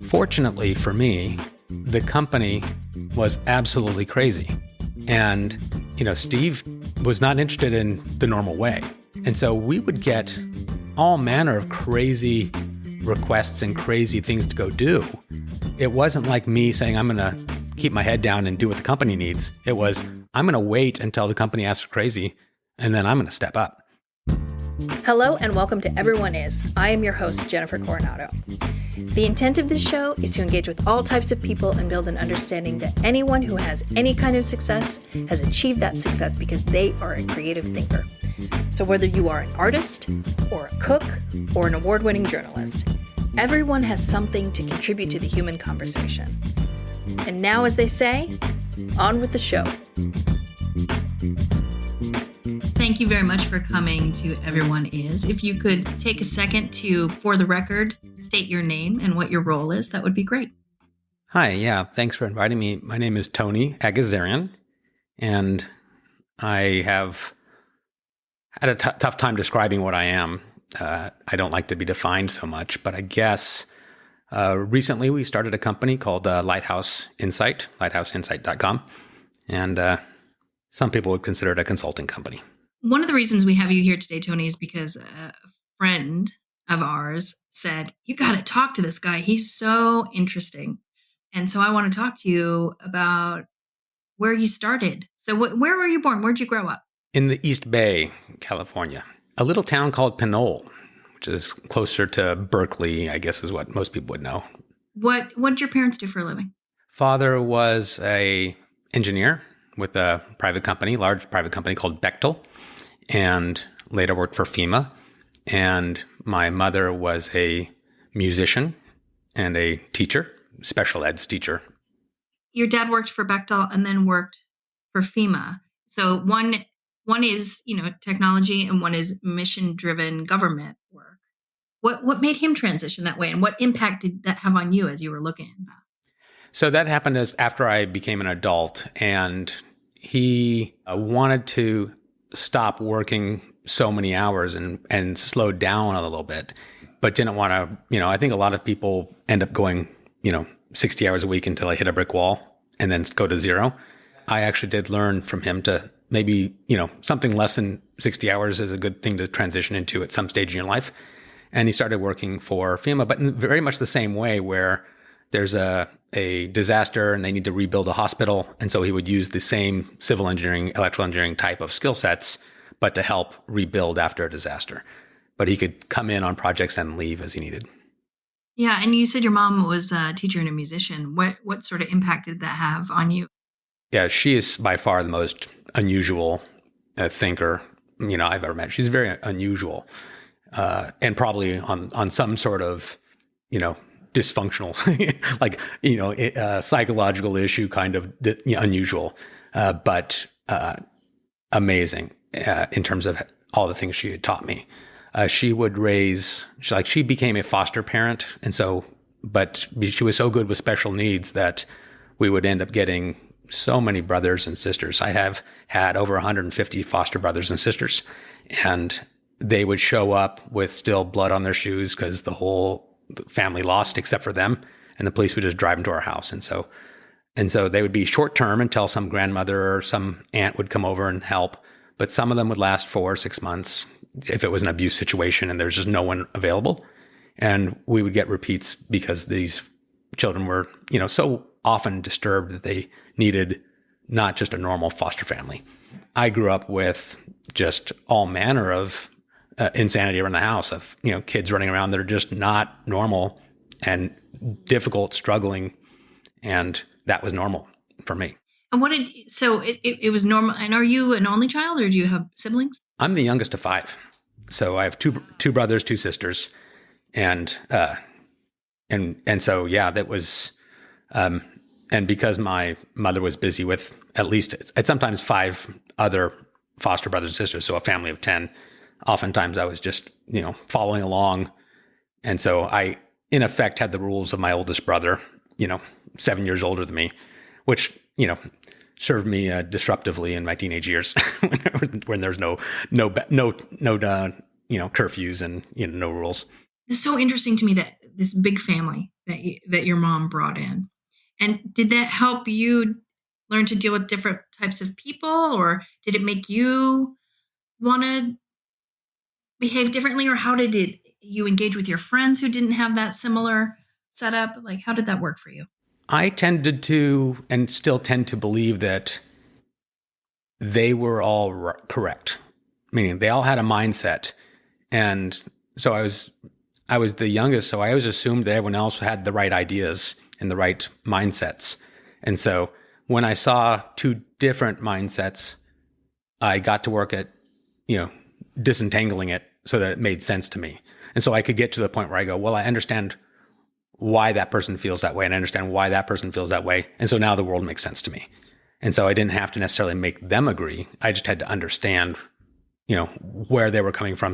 Fortunately for me, the company was absolutely crazy. And, Steve was not interested in the normal way. And so we would get all manner of crazy requests and crazy things to go do. It wasn't like me saying, I'm going to keep my head down and do what the company needs. It was, I'm going to wait until the company asks for crazy, and then I'm going to step up. Hello and welcome to Everyone Is. I am your host, Jennifer Coronado. The intent of this show is to engage with all types of people and build an understanding that anyone who has any kind of success has achieved that success because they are a creative thinker. So whether you are an artist, or a cook, or an award-winning journalist, everyone has something to contribute to the human conversation. And now, as they say, on with the show. Thank you very much for coming to Everyone Is. If you could take a second to, for the record, state your name and what your role is, that would be great. Hi, yeah, thanks for inviting me. My name is Tony Aghazarian, and I have had a tough time describing what I am. I don't like to be defined so much, but I guess recently we started a company called Lighthouse Insight, lighthousinsight.com, and some people would consider it a consulting company. One of the reasons we have you here today, Tony, is because a friend of ours said, you got to talk to this guy. He's so interesting. And so I want to talk to you about where you started. So where were you born? Where'd you grow up? In the East Bay, California, a little town called Pinole, which is closer to Berkeley, I guess is what most people would know. What did your parents do for a living? Father was a engineer with a large private company called Bechtel, and later worked for FEMA. And my mother was a musician and a teacher, special eds teacher. Your dad worked for Bechtel and then worked for FEMA. So one is, technology, and one is mission-driven government work. What made him transition that way, and what impact did that have on you as you were looking at that? So that happened after I became an adult, and he wanted to stop working so many hours and slow down a little bit, but didn't want to, I think a lot of people end up going, 60 hours a week until I hit a brick wall and then go to zero. I actually did learn from him to maybe, something less than 60 hours is a good thing to transition into at some stage in your life. And he started working for FEMA, but in very much the same way, where there's a disaster and they need to rebuild a hospital. And so he would use the same civil engineering, electrical engineering type of skill sets, but to help rebuild after a disaster. But he could come in on projects and leave as he needed. Yeah. And you said your mom was a teacher and a musician. What sort of impact did that have on you? Yeah, she is by far the most unusual thinker, I've ever met. She's very unusual, and probably on some sort of, dysfunctional, like, psychological issue, kind of unusual, but amazing in terms of all the things she had taught me. She became a foster parent. And so, but she was so good with special needs that we would end up getting so many brothers and sisters. I have had over 150 foster brothers and sisters, and they would show up with still blood on their shoes because the whole family lost except for them, and the police would just drive them to our house. And so they would be short term until some grandmother or some aunt would come over and help. But some of them would last 4 or 6 months if it was an abuse situation and there's just no one available. And we would get repeats because these children were, so often disturbed that they needed not just a normal foster family. I grew up with just all manner of insanity around the house of, kids running around that are just not normal and difficult, struggling. And that was normal for me. And it was normal. And are you an only child, or do you have siblings? I'm the youngest of 5. So I have two brothers, 2 sisters. And so, yeah, that was, and because my mother was busy with at sometimes 5 other foster brothers and sisters, so a family of 10, oftentimes I was just, following along. And so I, in effect, had the rules of my oldest brother, 7 years older than me, which, served me disruptively in my teenage years when there's no curfews and, no rules. It's so interesting to me that this big family that your mom brought in. And did that help you learn to deal with different types of people, or did it make you want to behave differently, or how did you engage with your friends who didn't have that similar setup? Like, how did that work for you? I tended to, and still tend to believe that they were all correct, meaning they all had a mindset. And so I was the youngest, so I always assumed that everyone else had the right ideas and the right mindsets. And so when I saw two different mindsets, I got to work at, disentangling it so that it made sense to me. And so I could get to the point where I go, well, I understand why that person feels that way, and I understand why that person feels that way. And so now the world makes sense to me. And so I didn't have to necessarily make them agree. I just had to understand, where they were coming from.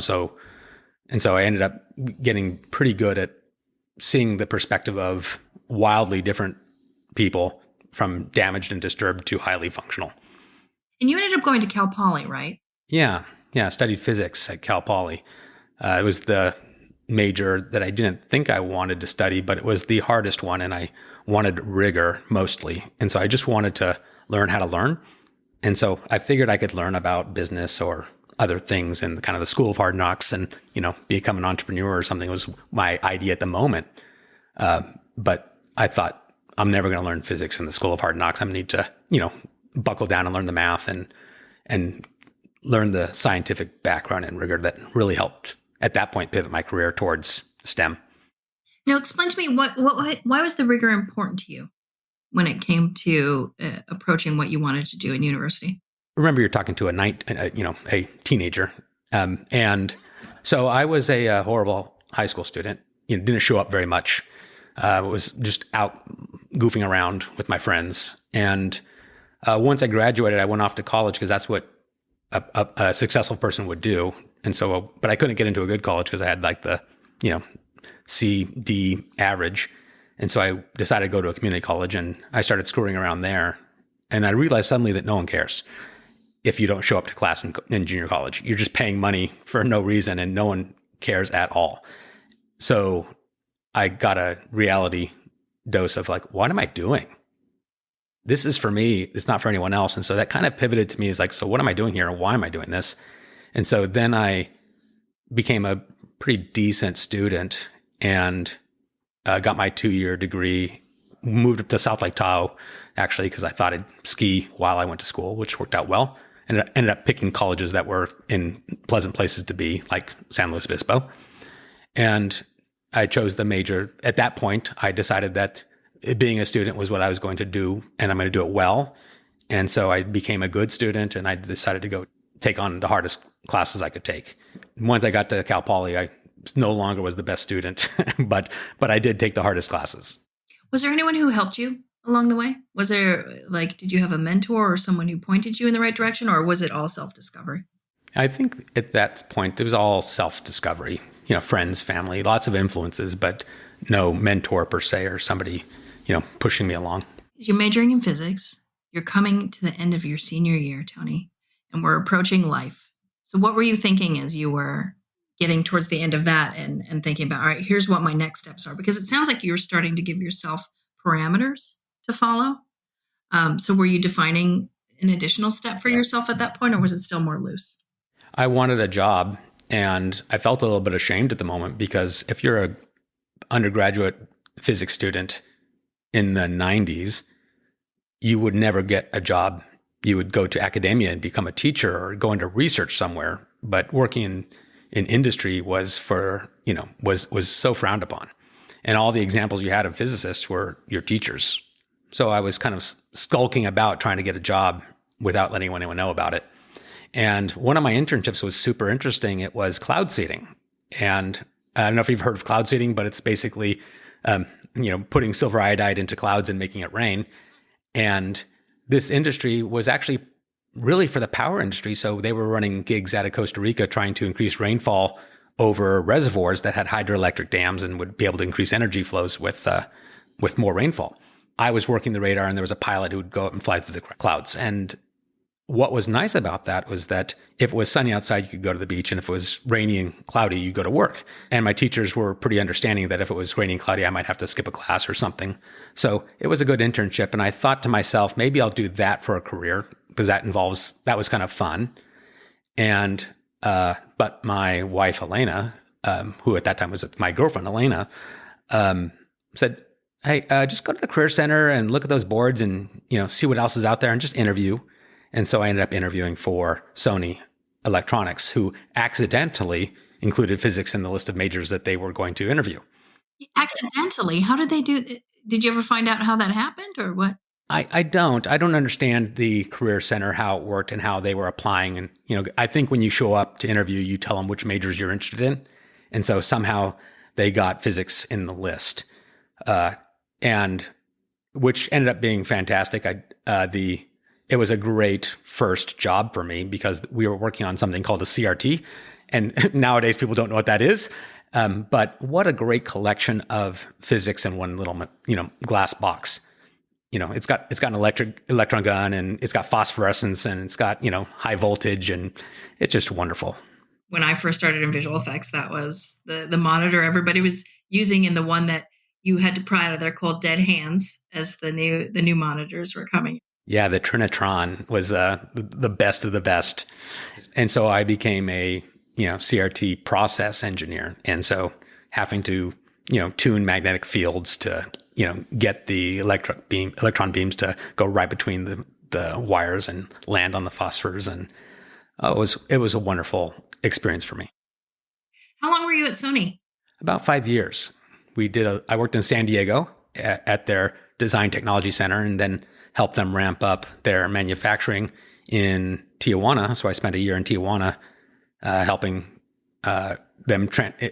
And so I ended up getting pretty good at seeing the perspective of wildly different people, from damaged and disturbed to highly functional. And you ended up going to Cal Poly, right? Yeah. I studied physics at Cal Poly. It was the major that I didn't think I wanted to study, but it was the hardest one, and I wanted rigor mostly. And so I just wanted to learn how to learn. And so I figured I could learn about business or other things in kind of the school of hard knocks and, become an entrepreneur or something was my idea at the moment. But I thought, I'm never going to learn physics in the school of hard knocks. I'm going to need to, buckle down and learn the math and learn the scientific background and rigor that really helped at that point pivot my career towards STEM. Now, explain to me why was the rigor important to you when it came to approaching what you wanted to do in university? Remember, you're talking to a teenager. And so I was a horrible high school student, didn't show up very much. Was just out goofing around with my friends. And once I graduated, I went off to college because that's what a successful person would do. And so, but I couldn't get into a good college because I had like the, C, D average. And so I decided to go to a community college, and I started screwing around there. And I realized suddenly that no one cares if you don't show up to class in junior college. You're just paying money for no reason, and no one cares at all. So I got a reality dose of like, what am I doing? This is for me. It's not for anyone else. And so that kind of pivoted to me as like, so what am I doing here, and why am I doing this? And so then I became a pretty decent student and got my 2-year degree, moved up to South Lake Tahoe, actually, because I thought I'd ski while I went to school, which worked out well. And I ended up picking colleges that were in pleasant places to be, like San Luis Obispo. And I chose the major. At that point, I decided that being a student was what I was going to do, and I'm going to do it well. And so I became a good student, and I decided to go take on the hardest classes I could take. Once I got to Cal Poly, I no longer was the best student, but I did take the hardest classes. Was there anyone who helped you along the way? Was there, did you have a mentor or someone who pointed you in the right direction, or was it all self-discovery? I think at that point, it was all self-discovery. Friends, family, lots of influences, but no mentor per se or somebody, pushing me along. You're majoring in physics. You're coming to the end of your senior year, Tony, and we're approaching life. So what were you thinking as you were getting towards the end of that and thinking about, all right, here's what my next steps are? Because it sounds like you were starting to give yourself parameters to follow. So were you defining an additional step for yourself at that point, or was it still more loose? I wanted a job, and I felt a little bit ashamed at the moment, because if you're an undergraduate physics student in the 90s, you would never get a job. You would go to academia and become a teacher or go into research somewhere. But working in industry was was so frowned upon. And all the examples you had of physicists were your teachers. So I was kind of skulking about trying to get a job without letting anyone know about it. And one of my internships was super interesting. It was cloud seeding. And I don't know if you've heard of cloud seeding, but it's basically, putting silver iodide into clouds and making it rain. And this industry was actually really for the power industry. So they were running gigs out of Costa Rica trying to increase rainfall over reservoirs that had hydroelectric dams and would be able to increase energy flows with more rainfall. I was working the radar, and there was a pilot who would go up and fly through the clouds. And what was nice about that was that if it was sunny outside, you could go to the beach. And if it was rainy and cloudy, you go to work. And my teachers were pretty understanding that if it was rainy and cloudy, I might have to skip a class or something. So it was a good internship. And I thought to myself, maybe I'll do that for a career because that was kind of fun. And, but my wife, Elena, who at that time was my girlfriend, Elena, said, hey, just go to the Career Center and look at those boards and, see what else is out there and just interview. And so I ended up interviewing for Sony Electronics, who accidentally included physics in the list of majors that they were going to interview. Accidentally? How did they do it? Did you ever find out how that happened or what? I don't understand the Career Center, how it worked and how they were applying. And, I think when you show up to interview, you tell them which majors you're interested in. And so somehow they got physics in the list, and which ended up being fantastic. It was a great first job for me because we were working on something called a CRT. And nowadays people don't know what that is. But what a great collection of physics in one little, glass box. It's got an electron gun and it's got phosphorescence and it's got, high voltage and it's just wonderful. When I first started in visual effects, that was the monitor everybody was using, and the one that you had to pry out of there called dead hands as the new monitors were coming. Yeah, the Trinitron was the best of the best. And so I became a, CRT process engineer. And so having to, tune magnetic fields to, get the electron beams to go right between the wires and land on the phosphors. And it was a wonderful experience for me. How long were you at Sony? About 5 years. I worked in San Diego at their design technology center and then helped them ramp up their manufacturing in Tijuana. So I spent a year in Tijuana helping them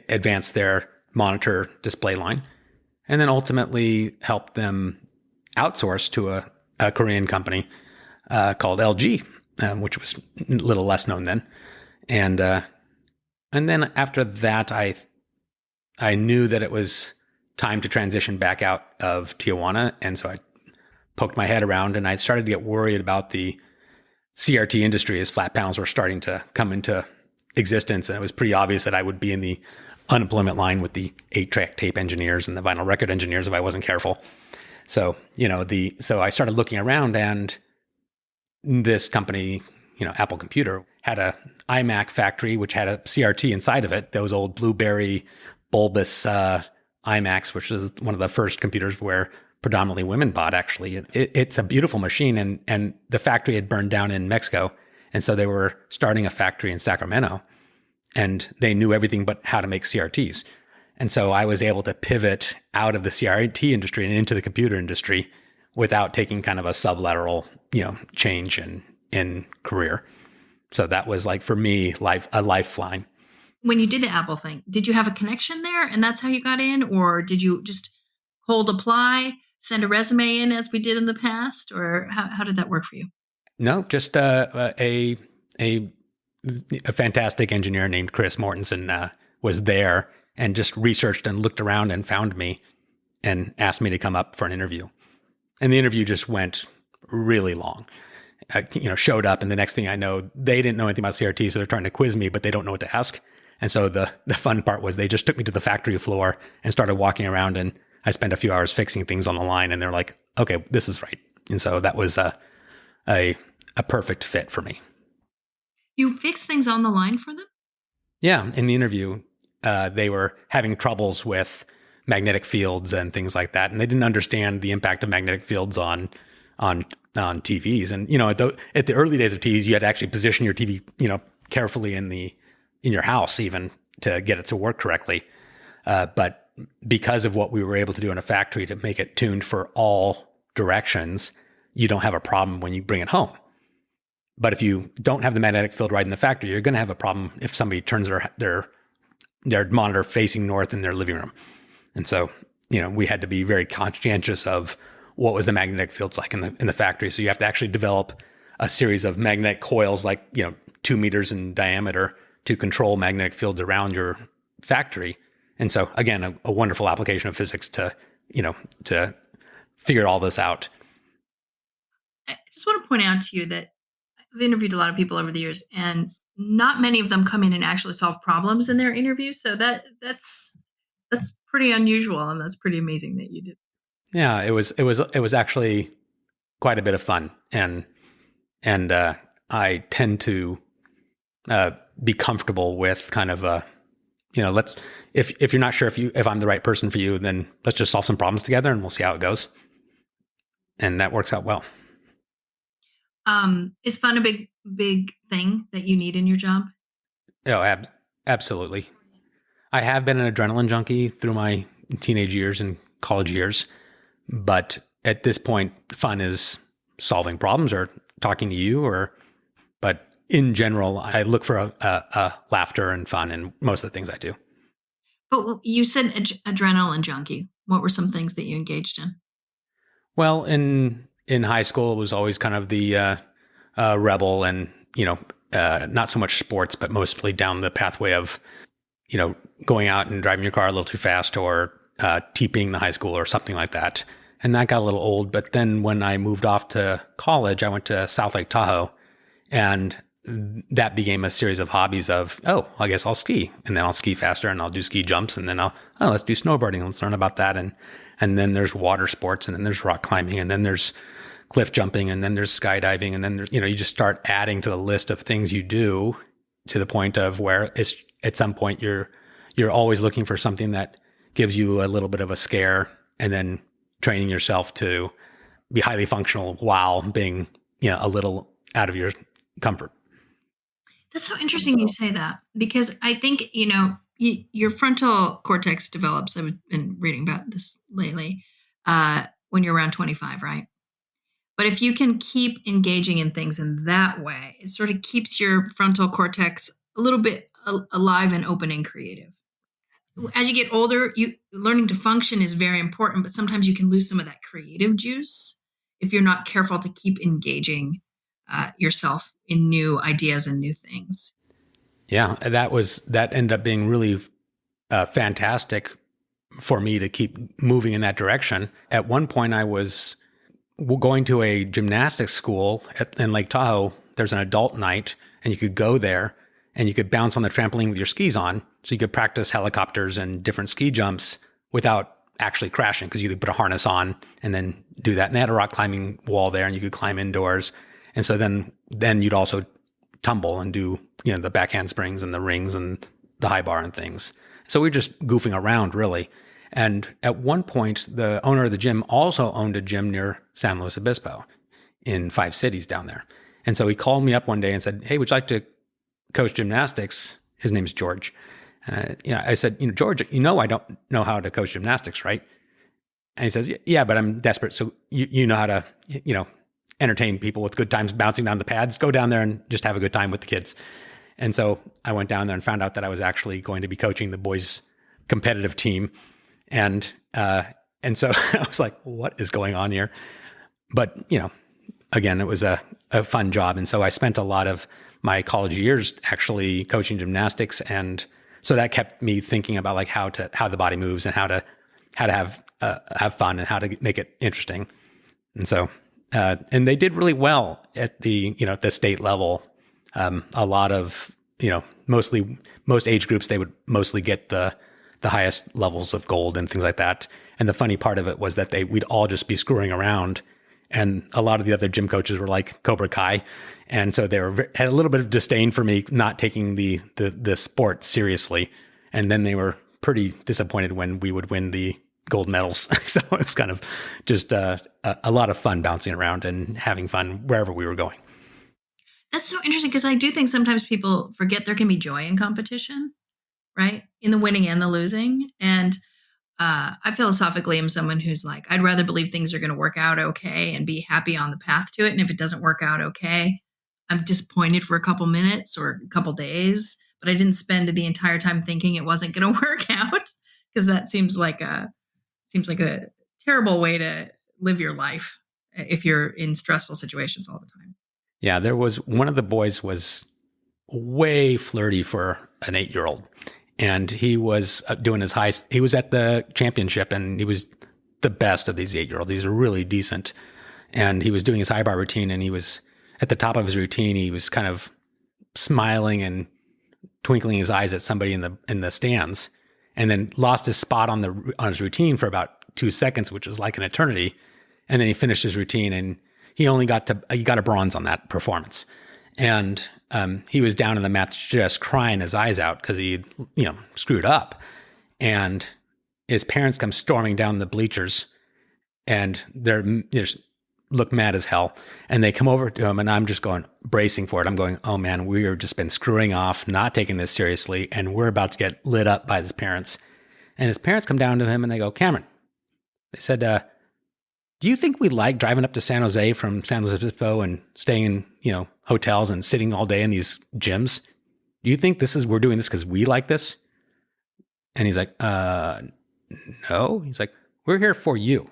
advance their monitor display line, and then ultimately helped them outsource to a Korean company called LG, which was a little less known then. And then after that, I knew that it was time to transition back out of Tijuana, and so I poked my head around and I started to get worried about the CRT industry as flat panels were starting to come into existence. And it was pretty obvious that I would be in the unemployment line with the 8-track tape engineers and the vinyl record engineers if I wasn't careful. So, so I started looking around, and this company, Apple Computer, had a iMac factory, which had a CRT inside of it. Those old blueberry bulbous iMacs, which was one of the first computers where predominantly women bought, actually. It's a beautiful machine, and the factory had burned down in Mexico. And so they were starting a factory in Sacramento, and they knew everything but how to make CRTs. And so I was able to pivot out of the CRT industry and into the computer industry without taking kind of a sublateral, change in career. So that was like, for me, a lifeline. When you did the Apple thing, did you have a connection there and that's how you got in? Or did you just cold apply, send a resume in as we did in the past? Or how did that work for you? No, just a fantastic engineer named Chris Mortensen was there and just researched and looked around and found me and asked me to come up for an interview. And the interview just went really long. I, showed up, and the next thing I know, they didn't know anything about CRT, so they're trying to quiz me, but they don't know what to ask. And so the fun part was they just took me to the factory floor and started walking around, and I spent a few hours fixing things on the line, and they're like, okay, this is right. And so that was a perfect fit for me. You fixed things on the line for them? Yeah. In the interview, they were having troubles with magnetic fields and things like that. And they didn't understand the impact of magnetic fields on TVs. And, at the early days of TVs, you had to actually position your TV, carefully in your house even to get it to work correctly. But because of what we were able to do in a factory to make it tuned for all directions, you don't have a problem when you bring it home. But if you don't have the magnetic field right in the factory, you're going to have a problem if somebody turns their monitor facing north in their living room. And so, we had to be very conscientious of what was the magnetic fields like in the factory. So you have to actually develop a series of magnetic coils, like 2 meters in diameter, to control magnetic fields around your factory. And so, again, a wonderful application of physics to figure all this out. I just want to point out to you that interviewed a lot of people over the years, and not many of them come in and actually solve problems in their interviews. So that's pretty unusual, and that's pretty amazing that you did. Yeah, it was actually quite a bit of fun, and I tend to be comfortable with kind of a, let's, if you're not sure if I'm the right person for you, then let's just solve some problems together and we'll see how it goes. And that works out well. Is fun a big thing that you need in your job? Oh, absolutely. I have been an adrenaline junkie through my teenage years and college years, but at this point, fun is solving problems or talking to you, but in general, I look for a laughter and fun in most of the things I do. But you said adrenaline junkie. What were some things that you engaged in? Well, in high school, it was always kind of the rebel, and not so much sports, but mostly down the pathway of going out and driving your car a little too fast, or TPing the high school or something like that. And that got a little old. But then when I moved off to college, I went to South Lake Tahoe, and that became a series of hobbies of, I guess I'll ski, and then I'll ski faster, and I'll do ski jumps, and then let's do snowboarding. Let's learn about that. And then there's water sports, and then there's rock climbing, and then there's cliff jumping, and then there's skydiving. And then there's, you just start adding to the list of things you do, to the point of where it's at some point you're always looking for something that gives you a little bit of a scare, and then training yourself to be highly functional while being, a little out of your comfort. That's so interesting you say that, because I think, your frontal cortex develops. I've been reading about this lately, when you're around 25, right? But if you can keep engaging in things in that way, it sort of keeps your frontal cortex a little bit alive and open and creative. As you get older, learning to function is very important, but sometimes you can lose some of that creative juice if you're not careful to keep engaging yourself in new ideas and new things. Yeah, that ended up being really fantastic for me to keep moving in that direction. At one point, I was going to a gymnastics school in Lake Tahoe. There's an adult night, and you could go there and you could bounce on the trampoline with your skis on. So you could practice helicopters and different ski jumps without actually crashing, because you could put a harness on and then do that. And they had a rock climbing wall there, and you could climb indoors. And so then you'd also tumble and do, the back handsprings and the rings and the high bar and things. So we were just goofing around, really. And at one point, the owner of the gym also owned a gym near San Luis Obispo in 5 cities down there. And so he called me up one day and said, "Hey, would you like to coach gymnastics?" His name's George. I said, "George, I don't know how to coach gymnastics, right?" And he says, "Yeah, but I'm desperate. So you know how to, entertain people with good times bouncing down the pads. Go down there and just have a good time with the kids." And so I went down there and found out that I was actually going to be coaching the boys' competitive team. And so I was like, what is going on here? But, again, it was a fun job. And so I spent a lot of my college years actually coaching gymnastics. And so that kept me thinking about like how the body moves, and how to have fun, and how to make it interesting. And so, and they did really well at the state level. A lot of, most age groups, they would mostly get the highest levels of gold and things like that. And the funny part of it was that we'd all just be screwing around. And a lot of the other gym coaches were like Cobra Kai. And so they had a little bit of disdain for me not taking the sport seriously. And then they were pretty disappointed when we would win the gold medals. So it was kind of just a lot of fun bouncing around and having fun wherever we were going. That's so interesting, because I do think sometimes people forget there can be joy in competition, right? In the winning and the losing. And I philosophically am someone who's like, I'd rather believe things are going to work out okay and be happy on the path to it. And if it doesn't work out okay, I'm disappointed for a couple minutes or a couple days, but I didn't spend the entire time thinking it wasn't going to work out, because that seems like a terrible way to live your life if you're in stressful situations all the time. Yeah, there was one of the boys was way flirty for an 8-year-old. And he was doing he was at the championship, and he was the best of these 8-year-olds. These are really decent. And he was doing his high bar routine, and at the top of his routine, he was kind of smiling and twinkling his eyes at somebody in the stands, and then lost his spot on his routine for about 2 seconds, which was like an eternity. And then he finished his routine, and he got a bronze on that performance. And he was down in the mat just crying his eyes out because he, screwed up. And his parents come storming down the bleachers, and they're just look mad as hell. And they come over to him, and I'm just bracing for it. I'm going, oh man, we have just been screwing off, not taking this seriously, and we're about to get lit up by his parents. And his parents come down to him and they go, Cameron, they said, do you think we like driving up to San Jose from San Luis Obispo and staying in, hotels and sitting all day in these gyms? Do you think we're doing this because we like this? And he's like, no. He's like, we're here for you.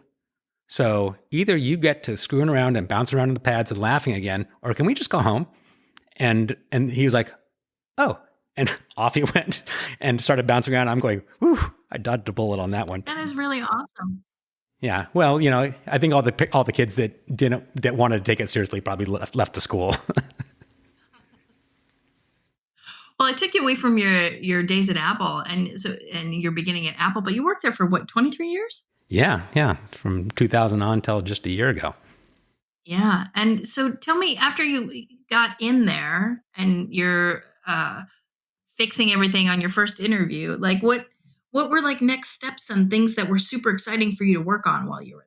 So either you get to screwing around and bouncing around in the pads and laughing again, or can we just go home? And he was like, oh, and off he went and started bouncing around. I'm going, whew, I dodged a bullet on that one. That is really awesome. Yeah. Well, I think all the kids that wanted to take it seriously probably left the school. Well, I took you away from your days at Apple and your beginning at Apple, but you worked there for what, 23 years? Yeah. From 2000 on till just a year ago. Yeah. And so tell me, after you got in there and you're fixing everything on your first interview, like what were like next steps and things that were super exciting for you to work on while you were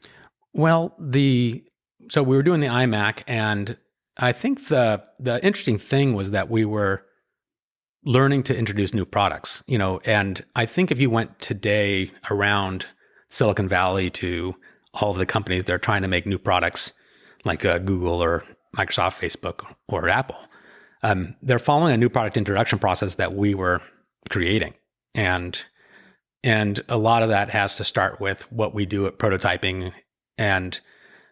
there? Well, so we were doing the iMac, and I think the interesting thing was that we were learning to introduce new products, and I think if you went today around Silicon Valley to all of the companies that are trying to make new products like Google or Microsoft, Facebook, or Apple, they're following a new product introduction process that we were creating. And a lot of that has to start with what we do at prototyping. And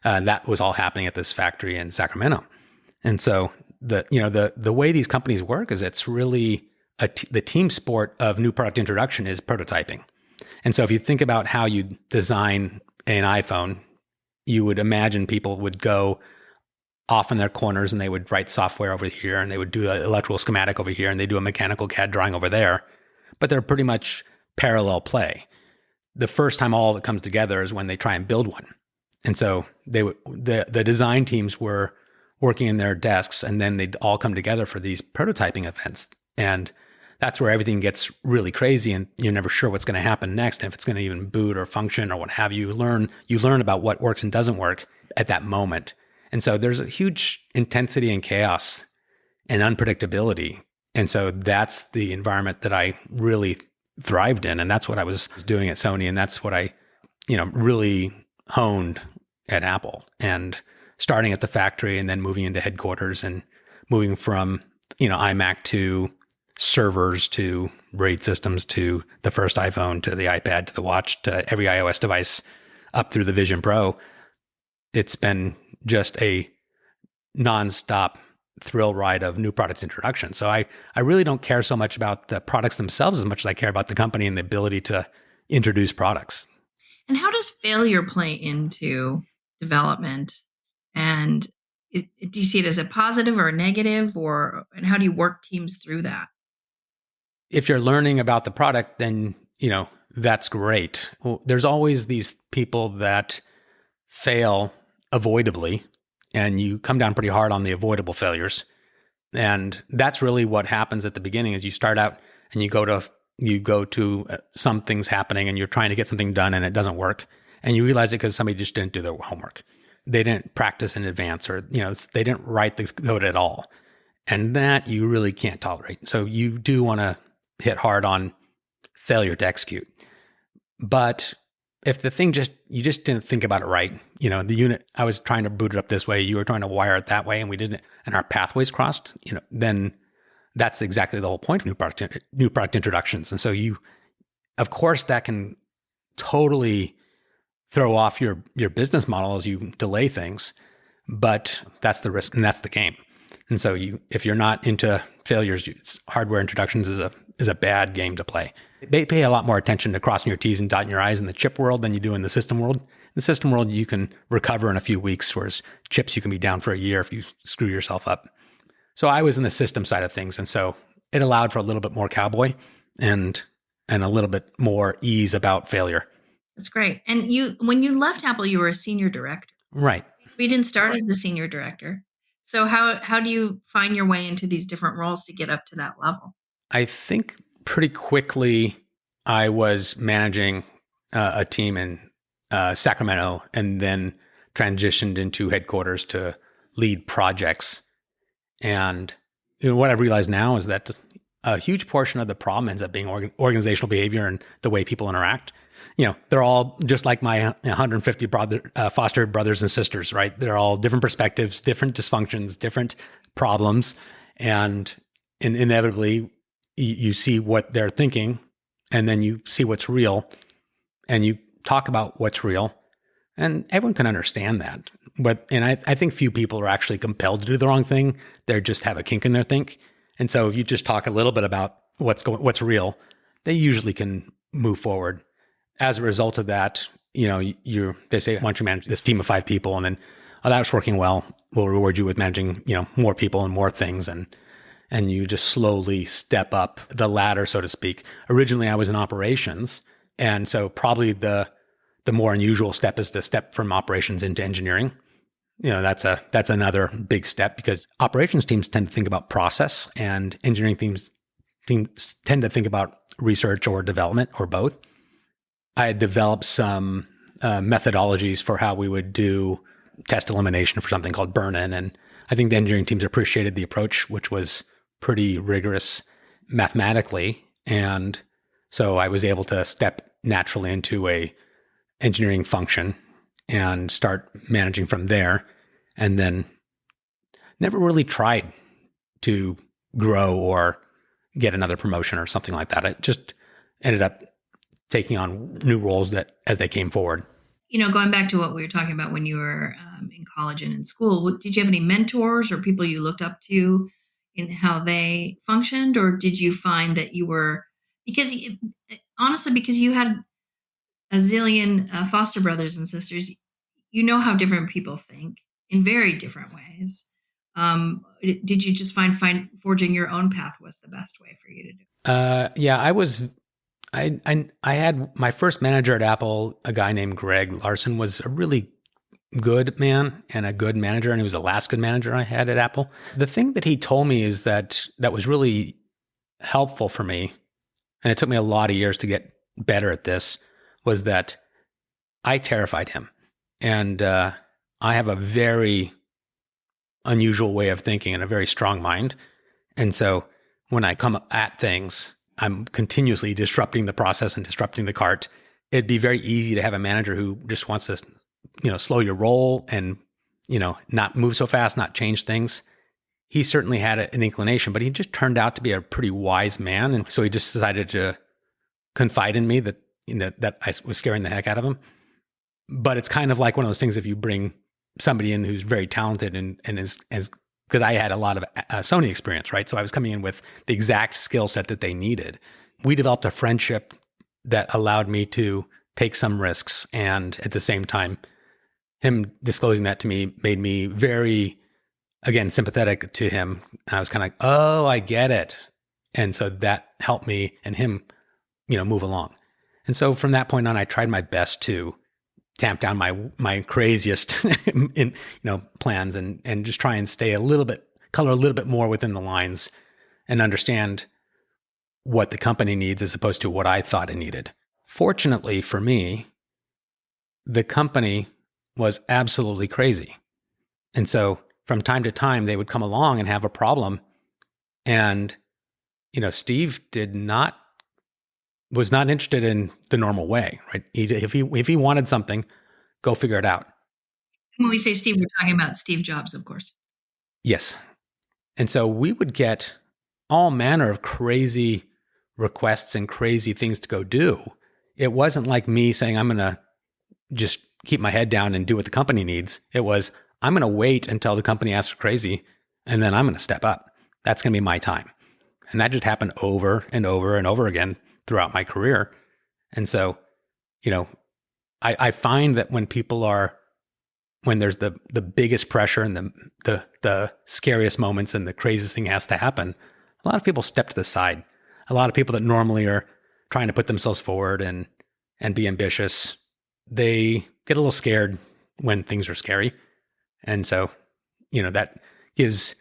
that was all happening at this factory in Sacramento. And so the way these companies work is it's really the team sport of new product introduction is prototyping. And so if you think about how you design an iPhone, you would imagine people would go off in their corners and they would write software over here, and they would do an electrical schematic over here, and they do a mechanical CAD drawing over there. But they're pretty much parallel play. The first time all of it comes together is when they try and build one. And so the design teams were working in their desks, and then they'd all come together for these prototyping events. And that's where everything gets really crazy, and you're never sure what's going to happen next, and if it's going to even boot or function or what have you. You learn about what works and doesn't work at that moment. And so there's a huge intensity and chaos and unpredictability. And so that's the environment that I really thrived in. And that's what I was doing at Sony. And that's what I, really honed at Apple, and starting at the factory and then moving into headquarters and moving from, iMac to servers to RAID systems to the first iPhone to the iPad to the watch to every iOS device up through the Vision Pro. It's been just a nonstop thrill ride of new product introduction. So I really don't care so much about the products themselves as much as I care about the company and the ability to introduce products. And how does failure play into development? And do you see it as a positive or a negative, and how do you work teams through that? If you're learning about the product, then, that's great. Well, there's always these people that fail avoidably, and you come down pretty hard on the avoidable failures. And that's really what happens at the beginning is you start out and you go to some things happening and you're trying to get something done and it doesn't work. And you realize it because somebody just didn't do their homework. They didn't practice in advance, or, they didn't write the code at all. And that you really can't tolerate. So you do want to hit hard on failure to execute. But if the thing you just didn't think about it right, the unit, I was trying to boot it up this way, you were trying to wire it that way, and we didn't, and our pathways crossed, then that's exactly the whole point of new product introductions. And so of course, that can totally throw off your business model as you delay things, but that's the risk and that's the game. And so if you're not into failures, hardware introductions is a bad game to play. They pay a lot more attention to crossing your T's and dotting your I's in the chip world than you do in the system world. In the system world, you can recover in a few weeks, whereas chips, you can be down for a year if you screw yourself up. So I was in the system side of things. And so it allowed for a little bit more cowboy and a little bit more ease about failure. That's great. And when you left Apple, you were a senior director. Right. We didn't start as the senior director. So how do you find your way into these different roles to get up to that level? I think pretty quickly I was managing a team in Sacramento and then transitioned into headquarters to lead projects. And what I've realized now is that a huge portion of the problem ends up being organizational behavior and the way people interact. They're all just like my 150 foster brothers and sisters, right? They're all different perspectives, different dysfunctions, different problems. And inevitably, you see what they're thinking, and then you see what's real, and you talk about what's real, and everyone can understand that. And I think few people are actually compelled to do the wrong thing. They just have a kink in their think. And so if you just talk a little bit about what's real, they usually can move forward. As a result of that, they say, why don't you manage this team of 5 people? And then, that's working well. We'll reward you with managing, more people and more things. And you just slowly step up the ladder, so to speak. Originally, I was in operations. And so probably the more unusual step is the step from operations into engineering. That's another big step because operations teams tend to think about process and engineering teams tend to think about research or development or both. I had developed some methodologies for how we would do test elimination for something called burn-in. And I think the engineering teams appreciated the approach, which was pretty rigorous mathematically. And so I was able to step naturally into a engineering function and start managing from there. And then never really tried to grow or get another promotion or something like that. I just ended up taking on new roles that as they came forward. Going back to what we were talking about when you were in college and in school, did you have any mentors or people you looked up to in how they functioned? Or did you find that you were, because you had a zillion foster brothers and sisters, how different people think in very different ways. Did you just find forging your own path was the best way for you to do it? Yeah, I had my first manager at Apple, a guy named Greg Larson, was a really good man and a good manager. And he was the last good manager I had at Apple. The thing that he told me is that was really helpful for me, and it took me a lot of years to get better at this, was that I terrified him. And I have a very unusual way of thinking and a very strong mind. And so when I come at things, I'm continuously disrupting the process and disrupting the cart. It'd be very easy to have a manager who just wants to, slow your roll and, not move so fast, not change things. He certainly had an inclination, but he just turned out to be a pretty wise man. And so he just decided to confide in me that, that I was scaring the heck out of him. But it's kind of like one of those things, if you bring somebody in who's very talented and is because I had a lot of Sony experience, right? So I was coming in with the exact skill set that they needed. We developed a friendship that allowed me to take some risks. And at the same time, him disclosing that to me made me very, again, sympathetic to him. And I was kind of like, oh, I get it. And so that helped me and him, move along. And so from that point on, I tried my best to tamp down my craziest plans and just try and stay color a little bit more within the lines and understand what the company needs as opposed to what I thought it needed. Fortunately for me, the company was absolutely crazy. And so from time to time, they would come along and have a problem. And, Steve was not interested in the normal way, right? If he wanted something, go figure it out. When we say Steve, we're talking about Steve Jobs, of course. Yes. And so we would get all manner of crazy requests and crazy things to go do. It wasn't like me saying, I'm going to just keep my head down and do what the company needs. It was, I'm going to wait until the company asks for crazy, and then I'm going to step up. That's going to be my time. And that just happened over and over and over again throughout my career. And so, I find that when there's the biggest pressure and the scariest moments and the craziest thing has to happen, a lot of people step to the side. A lot of people that normally are trying to put themselves forward and be ambitious, they get a little scared when things are scary. And so, that gives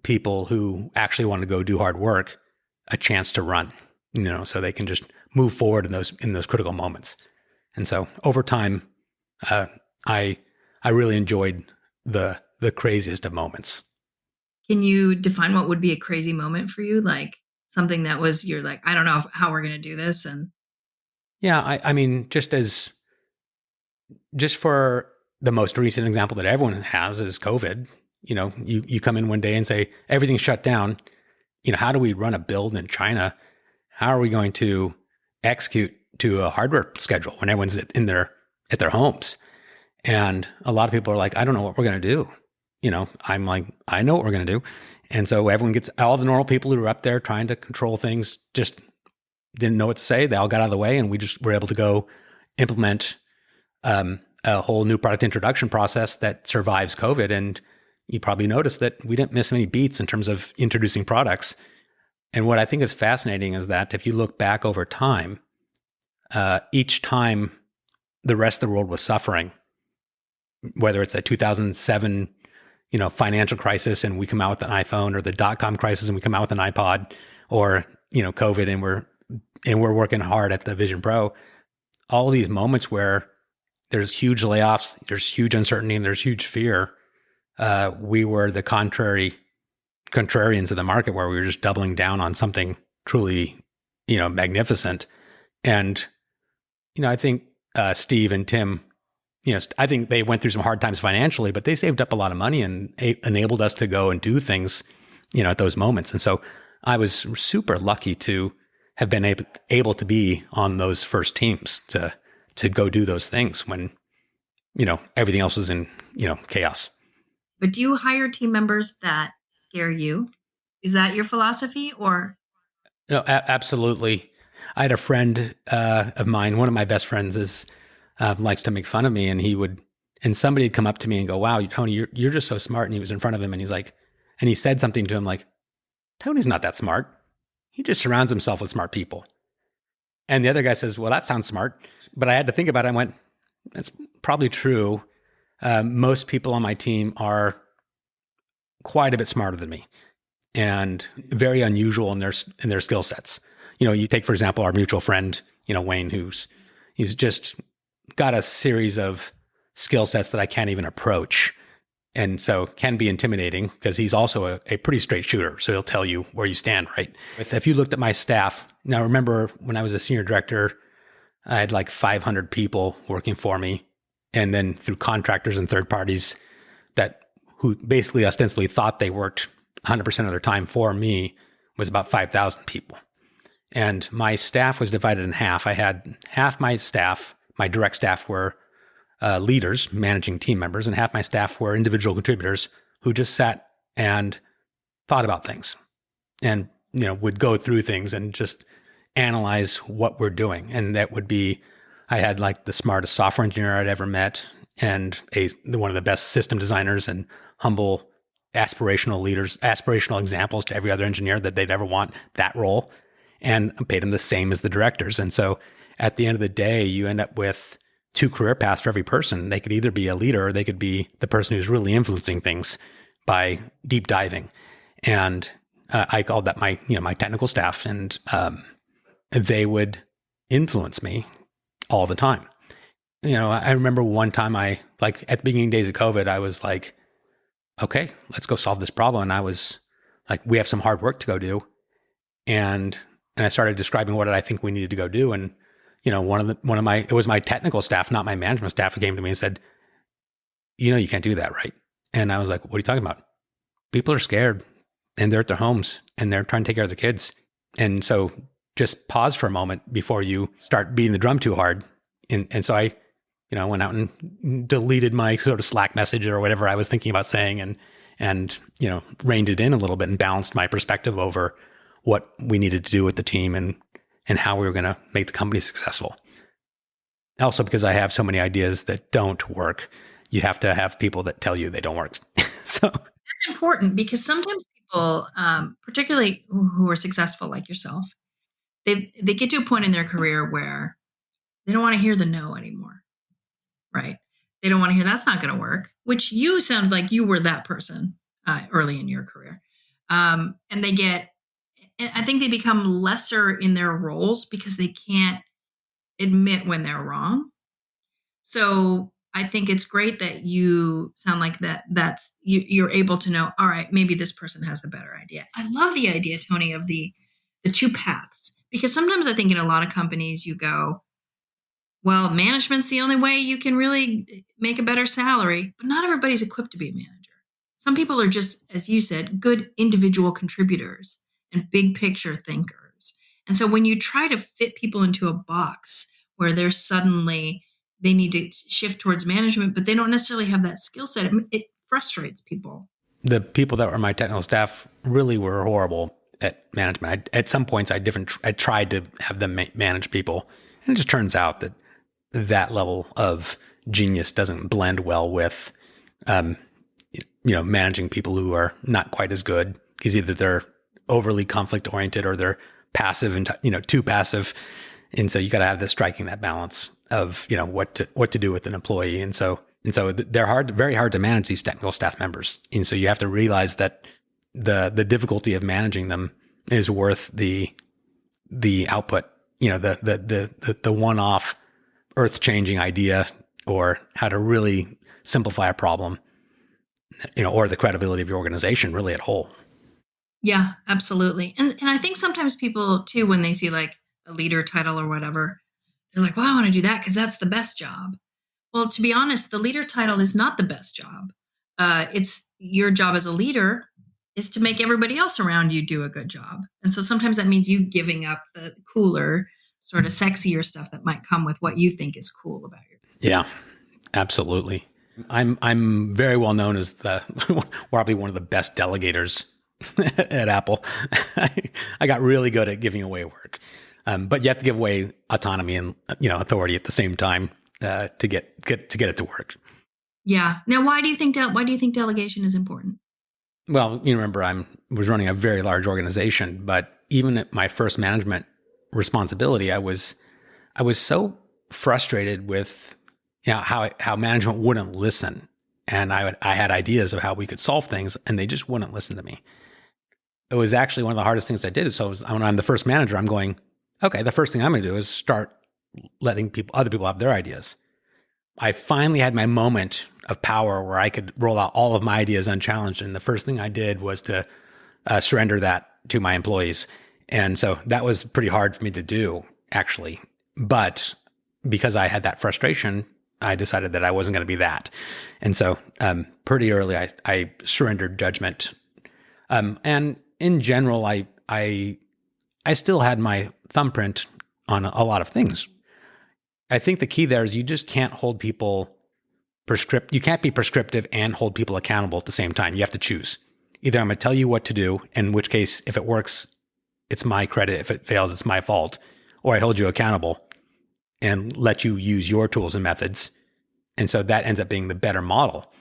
people who actually want to go do hard work a chance to run, so they can just move forward in those critical moments. And so over time, I really enjoyed the craziest of moments. Can you define what would be a crazy moment for you? Like something that was, you're like, I don't know how we're going to do this. And yeah, I mean, just for the most recent example that everyone has is COVID. You come in one day and say, everything's shut down. How do we run a build in China? How are we going to execute to a hardware schedule when everyone's at their homes? And a lot of people are like, I don't know what we're going to do. I'm like, I know what we're going to do. And so everyone all the normal people who were up there trying to control things just didn't know what to say. They all got out of the way, and we just were able to go implement a whole new product introduction process that survives COVID. And you probably noticed that we didn't miss many beats in terms of introducing products. And what I think is fascinating is that if you look back over time, each time the rest of the world was suffering, whether it's a 2007, financial crisis and we come out with an iPhone, or the dot-com crisis and we come out with an iPod, or, COVID and we're working hard at the Vision Pro, all of these moments where there's huge layoffs, there's huge uncertainty, and there's huge fear. We were the contrarians of the market, where we were just doubling down on something truly, magnificent. And, I think Steve and Tim, I think they went through some hard times financially, but they saved up a lot of money and enabled us to go and do things, at those moments. And so I was super lucky to have been able to be on those first teams to go do those things when, everything else was in, chaos. But do you hire team members that scare you? Is that your philosophy, or? No, absolutely. I had a friend of mine, one of my best friends likes to make fun of me, and somebody would come up to me and go, wow, Tony, you're just so smart. And he was in front of him, and he said something to him like, Tony's not that smart. He just surrounds himself with smart people. And the other guy says, well, that sounds smart. But I had to think about it. I went, that's probably true. Most people on my team are quite a bit smarter than me and very unusual in their skill sets. You take, for example, our mutual friend, Wayne, he's just got a series of skill sets that I can't even approach. And so can be intimidating because he's also a pretty straight shooter. So he'll tell you where you stand, right? If you looked at my staff, now remember when I was a senior director, I had like 500 people working for me. And then through contractors and third parties who basically ostensibly thought they worked 100% of their time for me, was about 5,000 people. And my staff was divided in half. I had half my staff, my direct staff, were leaders, managing team members, and half my staff were individual contributors who just sat and thought about things and, would go through things and just analyze what we're doing. And that would be, I had like the smartest software engineer I'd ever met, and one of the best system designers, and humble aspirational leaders, aspirational examples to every other engineer that they'd ever want that role, and I paid them the same as the directors. And so at the end of the day, you end up with two career paths for every person. They could either be a leader, or they could be the person who's really influencing things by deep diving. And I called that my technical staff, and they would influence me all the time. I remember one time at the beginning days of COVID, I was like, okay, let's go solve this problem. And I was like, we have some hard work to go do. And I started describing what I think we needed to go do. And, it was my technical staff, not my management staff, who came to me and said, you can't do that, right? And I was like, what are you talking about? People are scared, and they're at their homes, and they're trying to take care of their kids. And so just pause for a moment before you start beating the drum too hard. And so I went out and deleted my sort of Slack message or whatever I was thinking about saying, and, reined it in a little bit and balanced my perspective over what we needed to do with the team and how we were going to make the company successful. Also, because I have so many ideas that don't work, you have to have people that tell you they don't work. So that's important, because sometimes people, particularly who are successful like yourself, they get to a point in their career where they don't want to hear the no anymore, right? They don't want to hear that's not going to work, which you sound like you were that person early in your career. And I think they become lesser in their roles because they can't admit when they're wrong. So I think it's great that you sound like you're able to know, all right, maybe this person has the better idea. I love the idea, Tony, of the two paths, because sometimes I think in a lot of companies you go, well, management's the only way you can really make a better salary, but not everybody's equipped to be a manager. Some people are just, as you said, good individual contributors and big picture thinkers. And so when you try to fit people into a box where they need to shift towards management, but they don't necessarily have that skill set, it frustrates people. The people that were my technical staff really were horrible at management. At some points, I tried to have them manage people, and it just turns out that level of genius doesn't blend well with, managing people who are not quite as good, because either they're overly conflict oriented or they're passive and too passive. And so you got to have this striking that balance of, what to do with an employee. And so they're very hard to manage, these technical staff members. And so you have to realize that the difficulty of managing them is worth the output, the one-off earth-changing idea, or how to really simplify a problem, or the credibility of your organization really at whole. Yeah, absolutely. And I think sometimes people too, when they see like a leader title or whatever, they're like, well, I want to do that because that's the best job. Well, to be honest, the leader title is not the best job. It's your job as a leader is to make everybody else around you do a good job. And so sometimes that means you giving up the cooler, sort of sexier stuff that might come with what you think is cool about you. Yeah, absolutely. I'm very well known as probably one of the best delegators at Apple. I got really good at giving away work, but you have to give away autonomy and authority at the same time to get it to work. Yeah. Now, why do you think delegation is important? Well, remember I was running a very large organization, but even at my first management responsibility, I was so frustrated with how management wouldn't listen, and I had ideas of how we could solve things, and they just wouldn't listen to me. It was actually one of the hardest things I did. So when I'm the first manager, I'm going, okay, the first thing I'm going to do is start letting other people have their ideas. I finally had my moment of power where I could roll out all of my ideas unchallenged. And the first thing I did was to surrender that to my employees. And so that was pretty hard for me to do, actually. But because I had that frustration, I decided that I wasn't going to be that. And so pretty early, I surrendered judgment. And in general, I still had my thumbprint on a lot of things. I think the key there is you just can't hold people you can't be prescriptive and hold people accountable at the same time. You have to choose. Either I'm going to tell you what to do, in which case, if it works, it's my credit. If it fails, it's my fault. Or I hold you accountable and let you use your tools and methods. And so that ends up being the better model.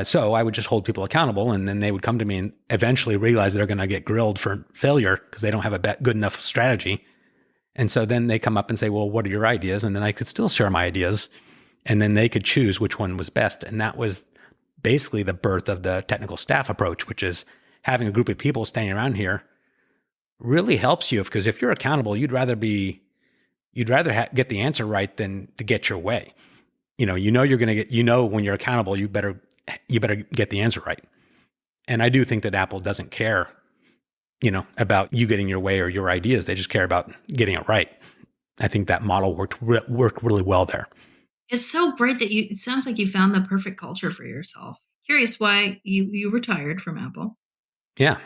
So I would just hold people accountable, and then they would come to me and eventually realize they're going to get grilled for failure because they don't have a good enough strategy. And so then they come up and say, well, what are your ideas? And then I could still share my ideas, and then they could choose which one was best. And that was basically the birth of the technical staff approach, which is having a group of people standing around here really helps you, because if you're accountable, you'd rather get the answer right than to get your way. You're going to get, when you're accountable, you better get the answer right. And I do think that Apple doesn't care, about you getting your way or your ideas. They just care about getting it right. I think that model worked really well there. It's so great that it sounds like you found the perfect culture for yourself. Curious why you retired from Apple. Yeah.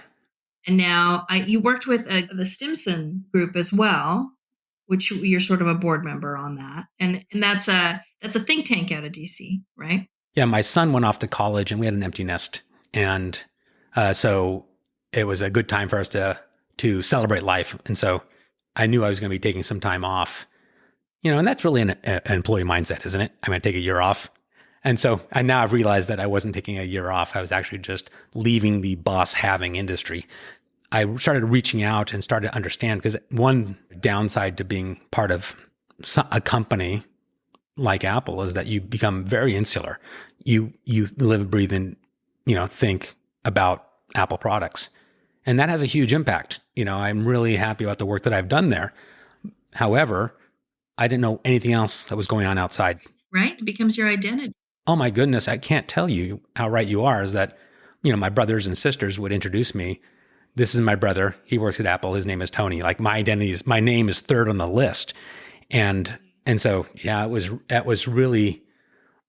And now you worked with the Stimson group as well, which you're sort of a board member on that. And that's a think tank out of DC, right? Yeah. My son went off to college and we had an empty nest. And so it was a good time for us to celebrate life. And so I knew I was going to be taking some time off, and that's really an employee mindset, isn't it? I'm going to take a year off. And so now I've realized that I wasn't taking a year off. I was actually just leaving the boss having industry. I started reaching out and started to understand, because one downside to being part of a company like Apple is that you become very insular. You live and breathe and, think about Apple products. And that has a huge impact. I'm really happy about the work that I've done there. However, I didn't know anything else that was going on outside. Right? It becomes your identity. Oh my goodness, I can't tell you how right you are, is that, my brothers and sisters would introduce me. This is my brother. He works at Apple. His name is Tony. Like, my name is third on the list. And so, yeah, it was really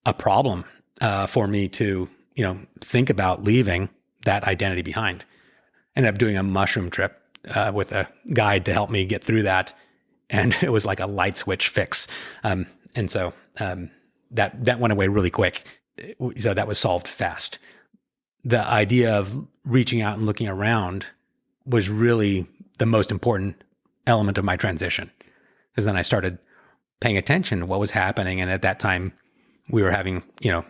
a problem for me to, think about leaving that identity behind. Ended up doing a mushroom trip with a guide to help me get through that. And it was like a light switch fix. And so that went away really quick. So that was solved fast. The idea of reaching out and looking around was really the most important element of my transition. Because then I started paying attention to what was happening. And at that time, we were having,